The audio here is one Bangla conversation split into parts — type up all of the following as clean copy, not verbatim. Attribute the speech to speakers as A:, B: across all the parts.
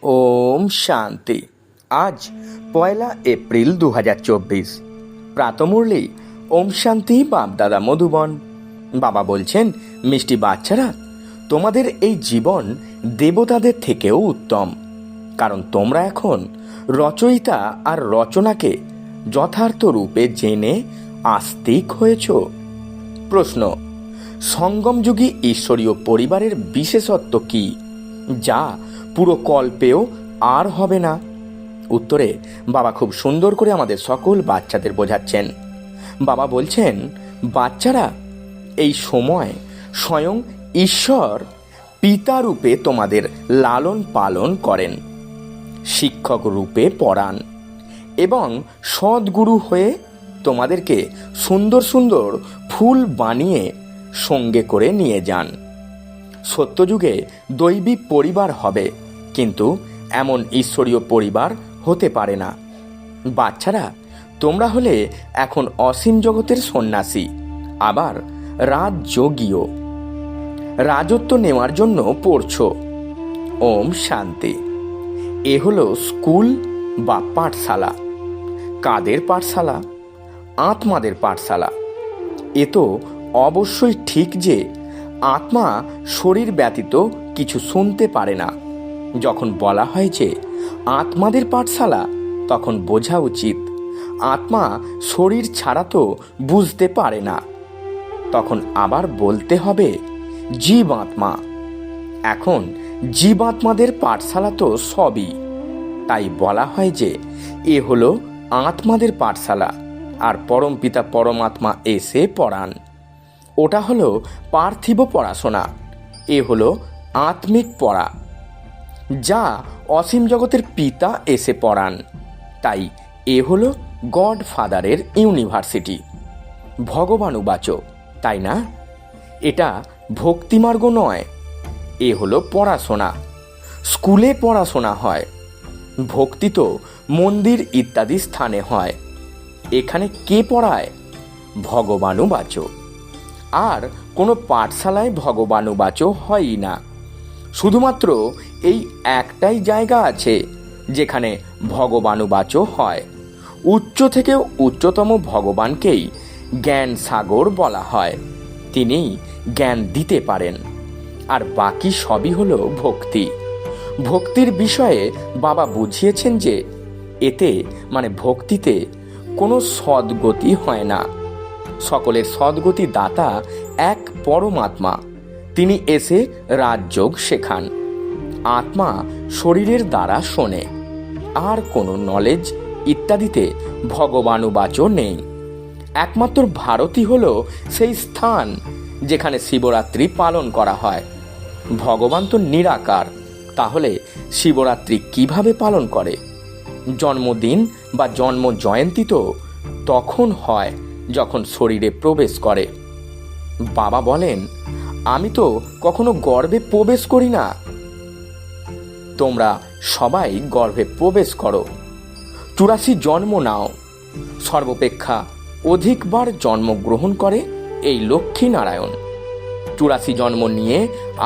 A: ওম শান্তি। আজ 1 এপ্রিল 2024। প্রাতমুরলি ওম শান্তি বাপদাদা মধুবন। বাবা বলছেন, মিষ্টি বাচ্চারা, তোমাদের এই জীবন দেবতাদের থেকেও উত্তম, কারণ তোমরা এখন রচয়িতা আর রচনাকে যথার্থ রূপে জেনে আস্তিক হয়েছ। প্রশ্ন: সঙ্গমযুগী ঈশ্বরীয় পরিবারের বিশেষত্ব কি, যা পুরো কল্পেও আর হবে না? উত্তরে বাবা খুব সুন্দর করে আমাদের সকল বাচ্চাদের বোঝাচ্ছেন। বাবা বলছেন, বাচ্চারা, এই সময় স্বয়ং ঈশ্বর পিতা রূপে তোমাদের লালন পালন করেন, শিক্ষক রূপে পড়ান এবং সদ্গুরু হয়ে তোমাদেরকে সুন্দর সুন্দর ফুল বানিয়ে সঙ্গে করে নিয়ে যান। সত্যযুগে দৈবী পরিবার হবে, কিন্তু এমন ঈশ্বরীয় পরিবার হতে পারে না। বাচ্চারা, তোমরা হলে এখন অসীম জগতের সন্ন্যাসী, আবার রাজযোগীও। রাজত্ব নেওয়ার জন্য পড়ছ। ওম শান্তি। এ হলো স্কুল বা পাঠশালা। কাদের পাঠশালা? আত্মাদের পাঠশালা। এ তো অবশ্যই ঠিক যে আত্মা শরীর ব্যতীত কিছু শুনতে পারে না। যখন বলা হয় যে আত্মাদের পাঠশালা, তখন বোঝা উচিত আত্মা শরীর ছাড়া তো বুঝতে পারে না। তখন আবার বলতে হবে জীবাত্মা। এখন জীবাত্মাদের পাঠশালা তো সবই, তাই বলা হয় যে এ হলো আত্মাদের পাঠশালা, আর পরমপিতা পরমাত্মা এসে পড়ান। ওটা হলো পার্থিব পড়াশোনা, এ হলো আত্মিক পড়া, যা অসীম জগতের পিতা এসে পড়ান। তাই এ হলো গড ফাদারের ইউনিভার্সিটি, ভগবানুবাচ, তাই না? এটা ভক্তিমার্গ নয়, এ হলো পড়াশোনা। স্কুলে পড়াশোনা হয়, ভক্তি তো মন্দির ইত্যাদি স্থানে হয়। এখানে কে পড়ায়? ভগবানুবাচ। আর কোনো পাঠশালায় ভগবানুবাচ হয়ই না। শুধুমাত্র এই একটাই জায়গা আছে যেখানে ভগবানুবাচ হয়। উচ্চ থেকেও উচ্চতম ভগবানকেই জ্ঞান সাগর বলা হয়। তিনি জ্ঞান দিতে পারেন, আর বাকি সবই হলো ভক্তি। ভক্তির বিষয়ে বাবা বুঝিয়েছেন যে এতে মানে ভক্তিতে কোনো সদ্গতি হয় না। সকলের সদ্গতি দাতা এক পরমাত্মা, তিনি এসে রাজযোগ শেখান। আত্মা শরীরের দ্বারা শোনে, আর কোনো নলেজ ইত্যাদিতে ভগবানুবাচ নেই। একমাত্র ভারতই হলো সেই স্থান যেখানে শিবরাত্রি পালন করা হয়। ভগবান তো নিরাকার, তাহলে শিবরাত্রি কিভাবে পালন করে? জন্মদিন বা জন্ম জয়ন্তী তো তখন হয় যখন শরীরে প্রবেশ করে। বাবা বলেন, আমি তো কখনো গর্ভে প্রবেশ করি না। তোমরা সবাই গর্ভে প্রবেশ করো, 84 জন্ম নাও। সর্বাপেক্ষা অধিকবার জন্মগ্রহণ করে এই লক্ষ্মী নারায়ণ। 84 জন্ম নিয়ে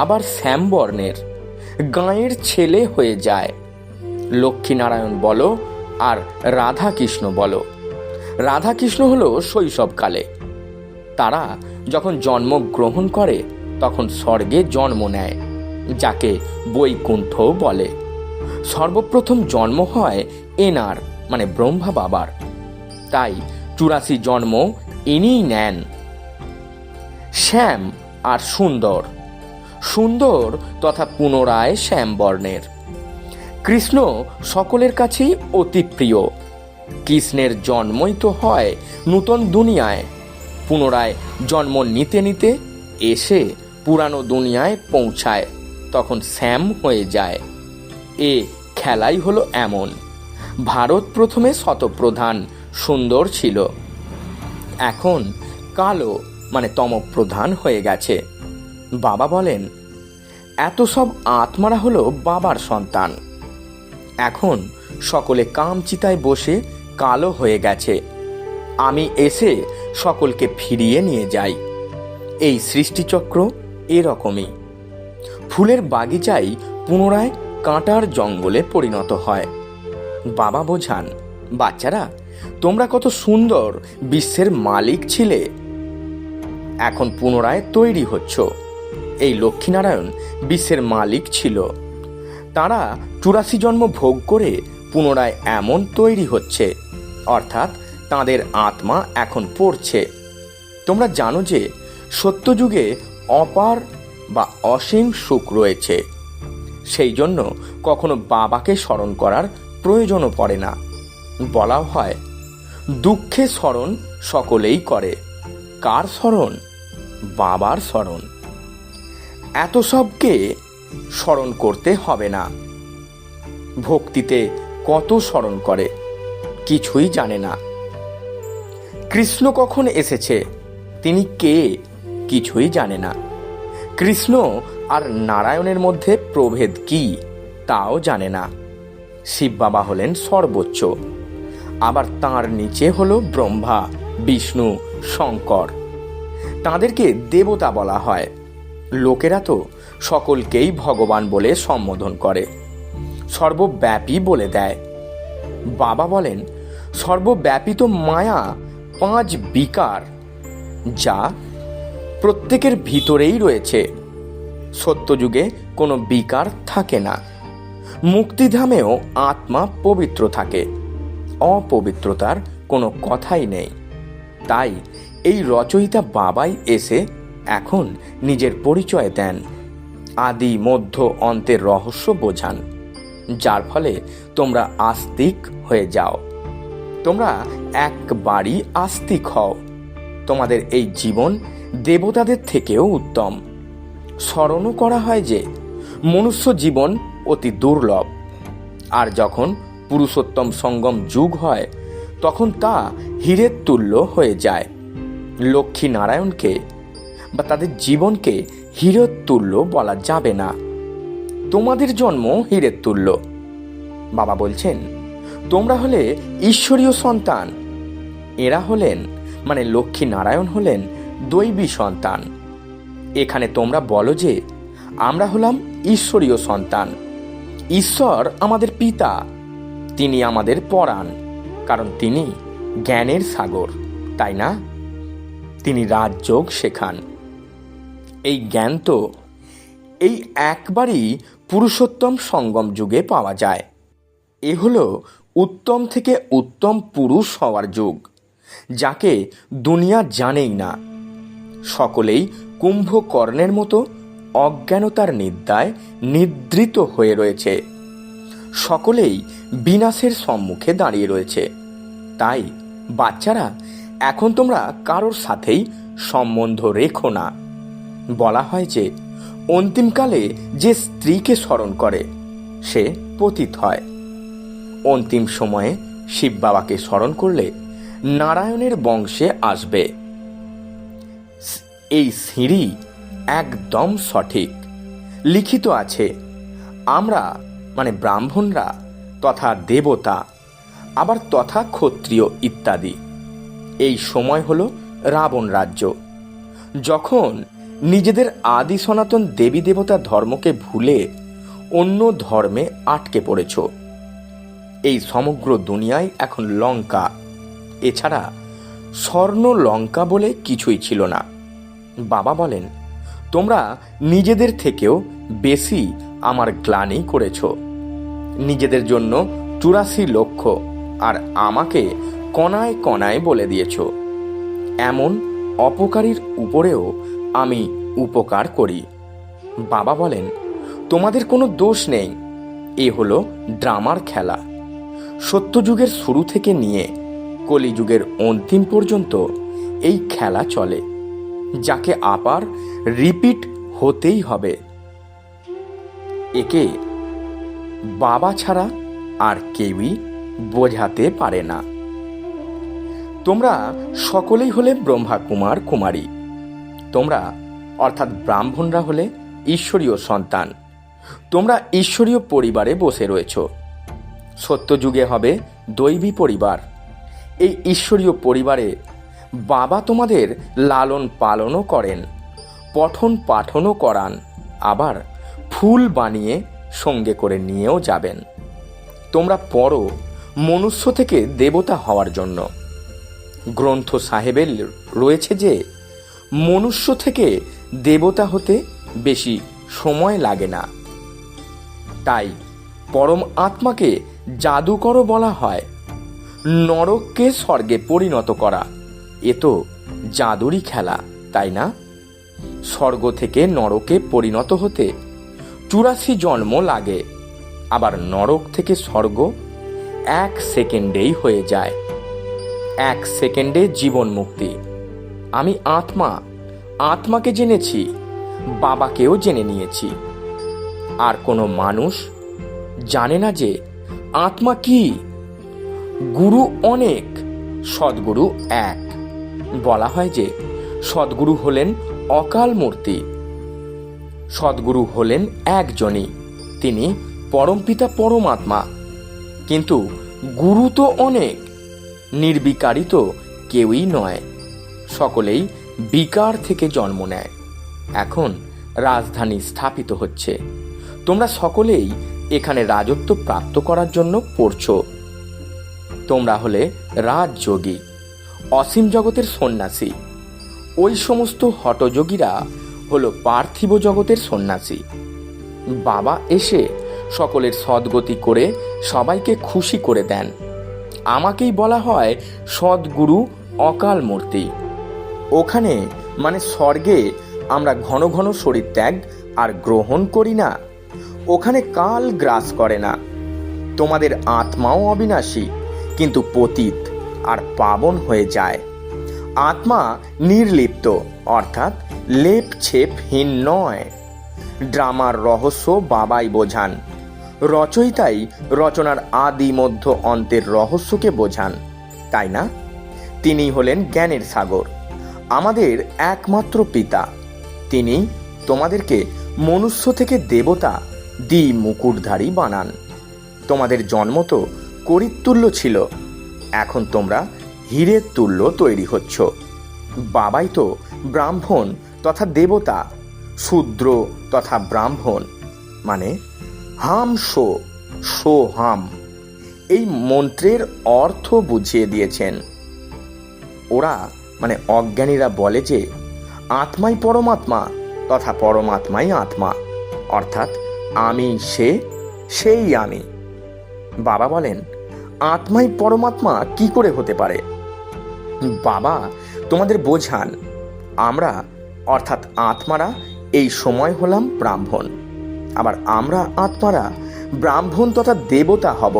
A: আবার শ্যামবর্ণের গাঁয়ের ছেলে হয়ে যায়। লক্ষ্মী নারায়ণ বলো আর রাধা কৃষ্ণ বলো। রাধা কৃষ্ণ হলো শৈশবকালে। তারা যখন জন্মগ্রহণ করে তখন স্বর্গে জন্ম নেয়, যাকে বৈকুণ্ঠ বলে। সর্বপ্রথম জন্ম হয় এনার মানে ব্রহ্মা বাবার, তাই 84 জন্ম ইনিই নেন। শ্যাম আর সুন্দর, সুন্দর তথা পুনরায় শ্যামবর্ণের। কৃষ্ণ সকলের কাছেই অতি প্রিয়। কৃষ্ণের জন্মই তো হয় নূতন দুনিয়ায়। পুনরায় জন্ম নিতে নিতে এসে পুরানো দুনিয়ায় পৌঁছায়, তখন শ্যাম হয়ে যায়। এ খেলাই হলো এমন। ভারত প্রথমে শতপ্রধান সুন্দর ছিল, এখন কালো মানে তমপ্রধান হয়ে গেছে। বাবা বলেন, এত সব আত্মারা হলো বাবার সন্তান। এখন সকলে কামচিতায় বসে কালো হয়ে গেছে। আমি এসে সকলকে ফিরিয়ে নিয়ে যাই। এই সৃষ্টিচক্র এরকমই। ফুলের বাগিচায় পুনরায় কাঁটার জঙ্গলে পরিণত হয়। বাবা বোঝান, বাচ্চারা, তোমরা কত সুন্দর বিশ্বের মালিক ছিলে, এখন পুনরায় তৈরি হচ্ছ। এই লক্ষ্মীনারায়ণ বিশ্বের মালিক ছিল, তারা 84 জন্ম ভোগ করে পুনরায় এমন তৈরি হচ্ছে, অর্থাৎ তাদের আত্মা এখন পড়ছে। তোমরা জানো যে সত্যযুগে অপার বা অসীম সুখ রয়েছে, সেই জন্য কখনো বাবাকে স্মরণ করার প্রয়োজনও পড়ে না। বলাও হয়, দুঃখে স্মরণ সকলেই করে, কার স্মরণ? বাবার স্মরণ। এত সবকে স্মরণ করতে হবে না। ভক্তিতে কত স্মরণ করে, কিছুই জানে না। কৃষ্ণ কখন এসেছে, তিনি কে, কিছুই জানে না। কৃষ্ণ আর নারায়ণের মধ্যে প্রভেদ কি, তাও জানে না। শিব বাবা হলেন সর্বোচ্চ, আবার তাঁর নিচে হলো ব্রহ্মা, বিষ্ণু, শঙ্কর। তাঁদেরকে দেবতা বলা হয়। লোকেরা তো সকলকেই ভগবান বলে সম্বোধন করে, সর্বব্যাপী বলে দেয়। বাবা বলেন, সর্বব্যাপী তো মায়া 5 বিকার, যা প্রত্যেকের ভিতরেই রয়েছে। সত্যযুগে কোনো বিকার থাকে না। মুক্তিধামেও আত্মা পবিত্র থাকে, অপবিত্রতার কোনো কথাই নেই। তাই এই রচয়িতা বাবাই এসে এখন নিজের পরিচয় দেন, আদি মধ্য অন্তের রহস্য বোঝান, যার ফলে তোমরা আস্তিক হয়ে যাও। তোমরা একবারই আস্তিক হও। তোমাদের এই জীবন দেবতাদের থেকেও উত্তম। স্মরণও করা হয় যে মনুষ্য জীবন অতি দুর্লভ, আর যখন পুরুষোত্তম সঙ্গম যুগ হয় তখন তা হীরের তুল্য হয়ে যায়। লক্ষ্মী নারায়ণকে বা তাদের জীবনকে হীরের তুল্য বলা যাবে না। তোমাদের জন্ম হীরের তুল্য। বাবা বলছেন, তোমরা হলে ঈশ্বরীয় সন্তান। এরা হলেন, মানে লক্ষ্মী নারায়ণ হলেন দৈবী সন্তান। এখানে তোমরা বলো যে আমরা হলাম ঈশ্বরীয় সন্তান। ঈশ্বর আমাদের পিতা, তিনি আমাদের পরাণ, কারণ তিনি জ্ঞানের সাগর, তাই না? তিনি রাজযোগ শেখান। এই জ্ঞান তো এই একবারই পুরুষোত্তম সঙ্গম যুগে পাওয়া যায়। এ হলো উত্তম থেকে উত্তম পুরুষ হওয়ার যুগ, যাকে দুনিয়া জানেই না। সকলেই কুম্ভকর্ণের মতো অজ্ঞানতার নিদ্রায় নিদ্রিত হয়ে রয়েছে। সকলেই বিনাশের সম্মুখে দাঁড়িয়ে রয়েছে। তাই বাচ্চারা, এখন তোমরা কারোর সাথেই সম্বন্ধ রেখো না। বলা হয় যে অন্তিমকালে যে স্ত্রীকে স্মরণ করে সে পতিত হয়। অন্তিম সময়ে শিব বাবাকে স্মরণ করলে নারায়ণের বংশে আসবে। এই সিঁড়ি একদম সঠিক। লিখিত আছে, আমরা মানে ব্রাহ্মণরা তথা দেবতা, আবার তথা ক্ষত্রিয় ইত্যাদি। এই সময় হলো রাবণ রাজ্য। যখন নিজেদের আদি সনাতন দেবী দেবতা ধর্মকে ভুলে অন্য ধর্মে আটকে পড়েছ। এই সমগ্র দুনিয়ায় এখন লঙ্কা, এছাড়া স্বর্ণ লঙ্কা বলে কিছুই ছিল না। বাবা বলেন, তোমরা নিজেদের থেকেও বেশি আমার গ্লানি করেছ। নিজেদের জন্য 84 লক্ষ আর আমাকে কণায় কণায় বলে দিয়েছ। এমন অপকারীর উপরেও আমি উপকার করি। বাবা বলেন, তোমাদের কোনো দোষ নেই, এ হলো ড্রামার খেলা। সত্যযুগের শুরু থেকে নিয়ে কলিযুগের অন্তিম পর্যন্ত এই খেলা চলে, যাকে আবার রিপিট হতেই হবে। একে বাবা ছাড়া আর কেউই বোঝাতে পারে না। তোমরা সকলেই হলে ব্রহ্মা কুমার কুমারী। তোমরা অর্থাৎ ব্রাহ্মণরা হলে ঈশ্বরীয় সন্তান। তোমরা ঈশ্বরীয় পরিবারে বসে রয়েছ। সত্যযুগে হবে দৈবী পরিবার। এই ঈশ্বরীয় পরিবারে বাবা তোমাদের লালন পালনও করেন, পঠন পাঠনও করান, আবার ফুল বানিয়ে সঙ্গে করে নিয়েও যাবেন। তোমরা পড়ো মনুষ্য থেকে দেবতা হওয়ার জন্য। গ্রন্থ সাহেবের রয়েছে যে মনুষ্য থেকে দেবতা হতে বেশি সময় লাগে না। তাই পরম আত্মাকে জাদুকরও বলা হয়। নরককে স্বর্গে পরিণত করা এ তো জাদুরই খেলা, তাই না? স্বর্গ থেকে নরকে পরিণত হতে 84 জন্ম লাগে, আবার নরক থেকে স্বর্গ 1 সেকেন্ডেই হয়ে যায়। 1 সেকেন্ডে জীবন মুক্তি। আমি আত্মা, আত্মাকে জেনেছি, বাবাকেও জেনে নিয়েছি। আর কোনো মানুষ জানে না যে আত্মা কি। গুরু অনেক, সদ্গুরু এক। বলা হয় যে সদ্গুরু হলেন অকাল মূর্তি। সদ্গুরু হলেন একজনই, তিনি পরমপিতা পরমাত্মা। কিন্তু গুরু তো অনেক, নির্বিকারী তো কেউই নয়, সকলেই বিকার থেকে জন্ম নেয়। এখন রাজধানী স্থাপিত হচ্ছে, তোমরা সকলেই এখানে রাজত্ব প্রাপ্ত করার জন্য পড়ছ। তোমরা হলে রাজযোগী, অসীম জগতের সন্ন্যাসী। ওই সমস্ত হঠযোগীরা হলো পার্থিব জগতের সন্ন্যাসী। বাবা এসে সকলের সদ্গতি করে সবাইকে খুশি করে দেন। আমাকেই বলা হয় সদ্গুরু অকাল মূর্তি। ওখানে মানে স্বর্গে আমরা ঘন ঘন শরীর ত্যাগ আর গ্রহণ করি না। ওখানে কাল গ্রাস করে না। তোমাদের আত্মাও অবিনাশী, কিন্তু পতিত আর পাবন হয়ে যায়। আত্মা নির্লিপ্ত, অর্থাৎ লেপ ছেপহীন নয়। ড্রামার রহস্য বাবাই বোঝান। রচয়িতাই রচনার আদি মধ্য অন্তের রহস্যকে বোঝান, তাই না? তিনি হলেন জ্ঞানের সাগর, আমাদের একমাত্র পিতা। তিনি তোমাদেরকে মনুষ্য থেকে দেবতা মুকুটধারী বানান। তোমাদের জন্ম তো করিতুল্য ছিল, এখন তোমরা হীরের তুল্য তৈরি হচ্ছ। বাবাই তো ব্রাহ্মণ তথা দেবতা, শূদ্র তথা ব্রাহ্মণ, মানে হাম শো হাম। এই মন্ত্রের অর্থ বুঝিয়ে দিয়েছেন। ওরা মানে অজ্ঞানীরা বলে যে আত্মাই পরমাত্মা তথা পরমাত্মাই আত্মা, অর্থাৎ আমি সেই আমি। বাবা বলেন আত্মাই পরমাত্মা কি করে হতে পারে? বাবা তোমাদের বোঝান, আমরা অর্থাৎ আত্মারা এই সময় হলাম ব্রাহ্মণ, আবার আমরা আত্মারা ব্রাহ্মণ তথা দেবতা হব,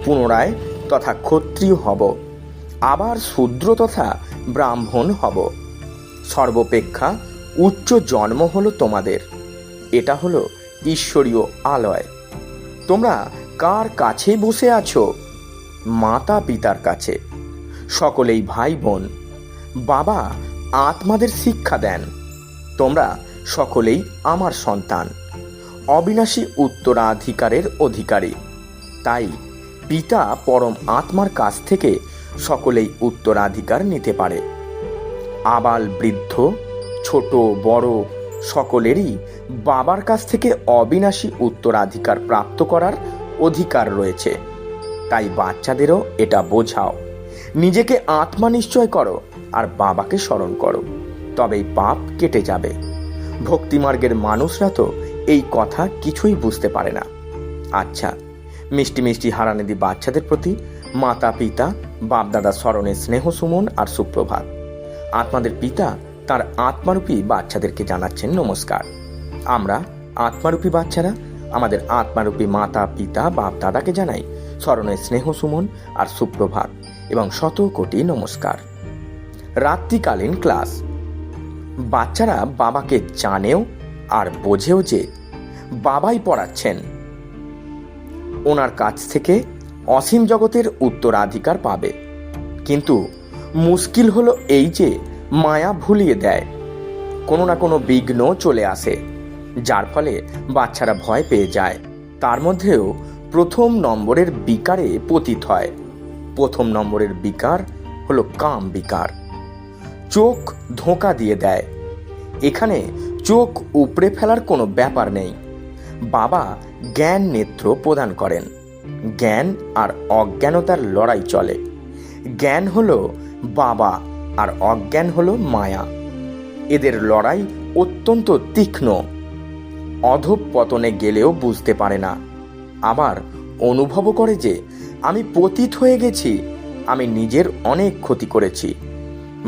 A: পুনরায় তথা ক্ষত্রিয় হব, আবার শূদ্র তথা ব্রাহ্মণ হব। সর্বপেক্ষা উচ্চ জন্ম হলো তোমাদের। এটা হলো ঈশ্বরীয় আলয়। তোমরা কার কাছে বসে আছো? মাতা পিতার কাছে, সকলেই ভাই বোন। বাবা আত্মাদের শিক্ষা দেন, তোমরা সকলেই আমার সন্তান, অবিনাশী উত্তরাধিকারের অধিকারী। তাই পিতা পরম আত্মার কাছ থেকে সকলেই উত্তরাধিকার নিতে পারে। আবাল বৃদ্ধ, ছোট বড় সকলেরই বাবার কাছ থেকে অবিনাশী উত্তরাধিকার প্রাপ্ত করার অধিকার রয়েছে। তাই বাচ্চাদেরও এটা বোঝাও। নিজেকে আত্মা নিশ্চয় করো আর বাবাকে স্মরণ করো, তবেই পাপ কেটে যাবে। ভক্তিমার্গের মানুষরা তো এই কথা কিছুই বুঝতে পারে না। আচ্ছা, মিষ্টি মিষ্টি হারানিধি বাচ্চাদের প্রতি মাতা পিতা বাপদাদা স্মরণে স্নেহ সুমন আর সুপ্রভাত। আত্মাদের পিতা তার আত্মারূপী বাচ্চাদেরকে জানাচ্ছেন নমস্কার। আমরা আত্মারূপী বাচ্চারা আমাদের আত্মারূপী মাতা পিতা বাপ দাদাকে জানাই স্মরণে স্নেহ সুমন আর সুপ্রভাত এবং 100 কোটি নমস্কার। রাত্রিকালীন ক্লাস। বাচ্চারা বাবাকে জানেও আর বোঝেও যে বাবাই পড়াচ্ছেন। ওনার কাছ থেকে অসীম জগতের উত্তরাধিকার পাবে। কিন্তু মুশকিল হলো এই যে মায়া ভুলিয়ে দেয়, কোনো না কোনো বিঘ্ন চলে আসে, যার ফলে বাচ্চারা ভয় পেয়ে যায়। তার মধ্যেও 1 নম্বরের বিকারে পতিত হয়। 1 নম্বরের বিকার হলো কাম বিকার। চোখ ধোঁকা দিয়ে দেয়। এখানে চোখ উপড়ে ফেলার কোনো ব্যাপার নেই। বাবা জ্ঞান নেত্র প্রদান করেন। জ্ঞান আর অজ্ঞানতার লড়াই চলে। জ্ঞান হলো বাবা আর অজ্ঞান হলো মায়া। এদের লড়াই অত্যন্ত তীক্ষ্ণ। অধঃপতনে গেলেও বুঝতে পারে না, আবার অনুভবও করে যে আমি পতিত হয়ে গেছি, আমি নিজের অনেক ক্ষতি করেছি।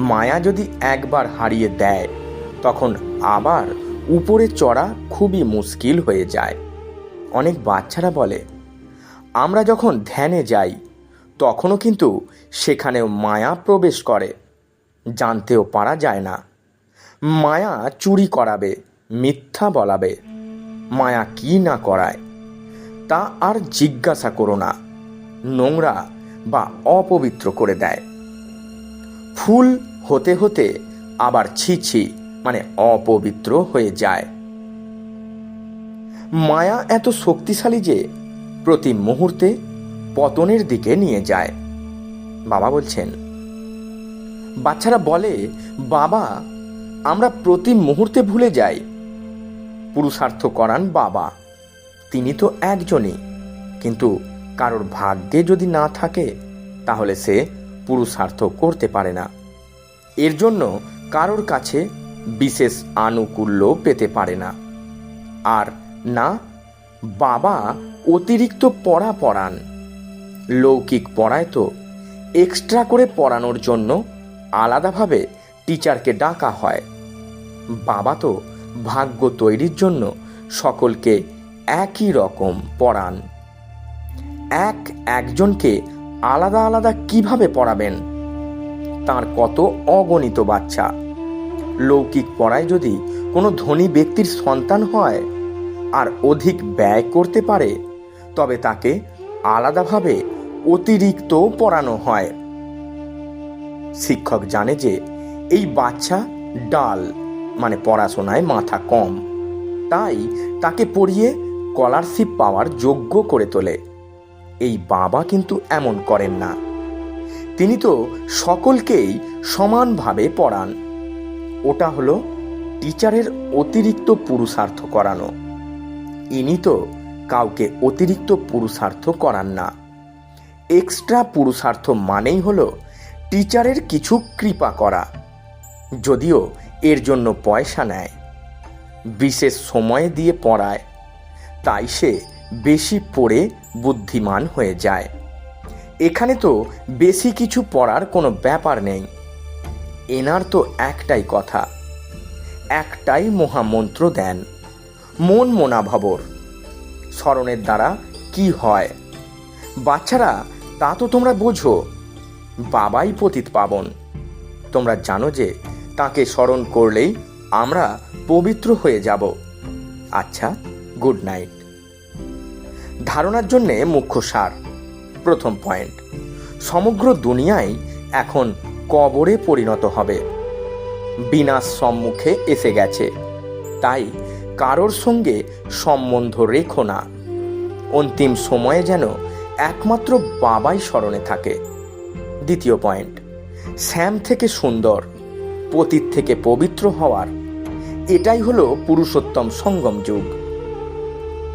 A: মায়া যদি একবার হারিয়ে দেয় তখন আবার উপরে চড়া খুবই মুশকিল হয়ে যায়। অনেক বাচ্চারা বলে, আমরা যখন ধ্যানে যাই তখনও কিন্তু সেখানেও মায়া প্রবেশ করে, জানতেও পারা যায় না। মায়া চুরি করাবে, মিথ্যা বলাবে, মায়া কি না করায় তা আর জিজ্ঞাসা করো না। নোংরা বা অপবিত্র করে দেয়। ফুল হতে হতে আবার ছি মানে অপবিত্র হয়ে যায়। মায়া এত শক্তিশালী যে প্রতি মুহূর্তে পতনের দিকে নিয়ে যায়। বাবা বলছেন, বাচ্চারা বলে, বাবা আমরা প্রতি মুহূর্তে ভুলে যাই। পুরুষার্থ করান বাবা, তিনি তো একজনই, কিন্তু কারোর ভাগ্যে যদি না থাকে তাহলে সে পুরুষার্থ করতে পারে না। এর জন্য কারোর কাছে বিশেষ আনুকূল্য পেতে পারে না। আর না, বাবা অতিরিক্ত পড়া পড়ান। লৌকিক পড়ায় তো এক্সট্রা করে পড়ানোর জন্য আলাদাভাবে টিচারকে ডাকা হয়। বাবা তো ভাগ্য তৈরির জন্য সকলকে একই রকম পড়ান। একজনকে আলাদা আলাদা কিভাবে পড়াবেন? তার কত অগণিত বাচ্চা। লৌকিক পড়ায় যদি কোনো ধনী ব্যক্তির সন্তান হয় আর অধিক ব্যয় করতে পারে, তবে তাকে আলাদাভাবে অতিরিক্ত পড়ানো হয়। শিক্ষক জানে যে এই বাচ্চা ডাল, মানে পড়াশোনায় মাথা কম, তাই তাকে পড়িয়ে স্কলারশিপ পাওয়ার যোগ্য করে তোলে। এই বাবা কিন্তু এমন করেন না। তিনি তো সকলকেই সমানভাবে পড়ান। ওটা হলো টিচারের অতিরিক্ত পুরুষার্থ করানো। ইনি তো কাউকে অতিরিক্ত পুরুষার্থ করান না। এক্সট্রা পুরুষার্থ মানেই হলো টিচারের কিছু কৃপা করা, যদিও এর জন্য পয়সা নেয়। বিশেষ সময় দিয়ে পড়ায়, তাই সে বেশি পড়ে বুদ্ধিমান হয়ে যায়। এখানে তো বেশি কিছু পড়ার কোনো ব্যাপার নেই। এনার তো একটাই কথা, একটাই মহামন্ত্র দেন, মন মোনা ভবর। স্মরণের দ্বারা কি হয় বাচ্চারা তা তো তোমরা বোঝো। বাবাই পতিত পাবন। তোমরা জানো যে তাকে স্মরণ করলেই আমরা পবিত্র হয়ে যাব। আচ্ছা, গুড নাইট। ধারণার জন্যে মুখ্য সার। প্রথম পয়েন্ট, সমগ্র দুনিয়ায় এখন কবরে পরিণত হবে। বিনাশ সম্মুখে এসে গেছে, তাই কারোর সঙ্গে সম্বন্ধ রেখো না। অন্তিম সময়ে যেন একমাত্র বাবাই স্মরণে থাকে। দ্বিতীয় পয়েন্ট, শ্যাম থেকে সুন্দর, পতিত থেকে পবিত্র হওয়ার এটাই হলো পুরুষোত্তম সঙ্গম যুগ।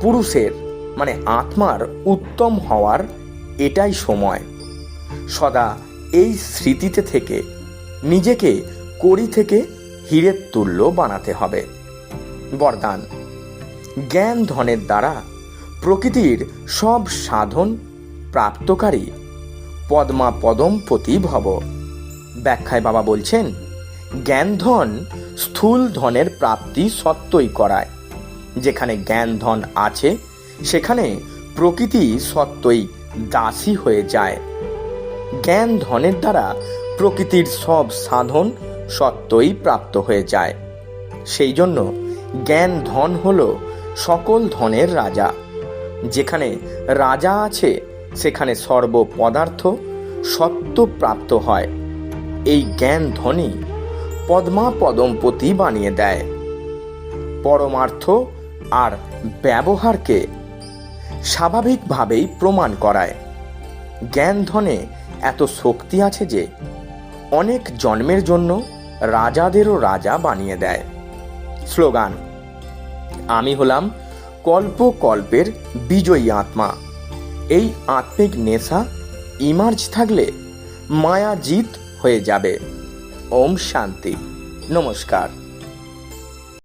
A: পুরুষের মানে আত্মার উত্তম হওয়ার এটাই সময়। সদা এই স্মৃতিতে থেকে নিজেকে কড়ি থেকে হীরের তুল্য বানাতে হবে। বরদান, জ্ঞান ধনের দ্বারা প্রকৃতির সব সাধন প্রাপ্তকারী পদ্মা পদমপতি ভব। ব্যাখ্যায় বাবা বলছেন, জ্ঞান ধন স্থূল ধনের প্রাপ্তি সত্যই করায়। যেখানে জ্ঞান ধন আছে সেখানে প্রকৃতি সত্যই দাসী হয়ে যায়। জ্ঞান ধনের দ্বারা প্রকৃতির সব সাধন সত্যই প্রাপ্ত হয়ে যায়। সেই জন্য জ্ঞান ধন হল সকল ধনের রাজা। যেখানে রাজা আছে সেখানে সর্ব পদার্থ সত্য প্রাপ্ত হয়। এই জ্ঞান ধনই পদ্মা পদমপতি বানিয়ে দেয়। পরমার্থ আর ব্যবহারকে স্বাভাবিকভাবেই প্রমাণ করায়। জ্ঞান ধনে এত শক্তি আছে যে অনেক জন্মের জন্য রাজাদেরও রাজা বানিয়ে দেয়। স্লোগান, আমি হলাম কল্পের বিজয়ী আত্মা। এই আত্মিক নেশা ইমার্জ থাকলে মায়া জিত হয়ে যাবে। ওম শান্তি। নমস্কার।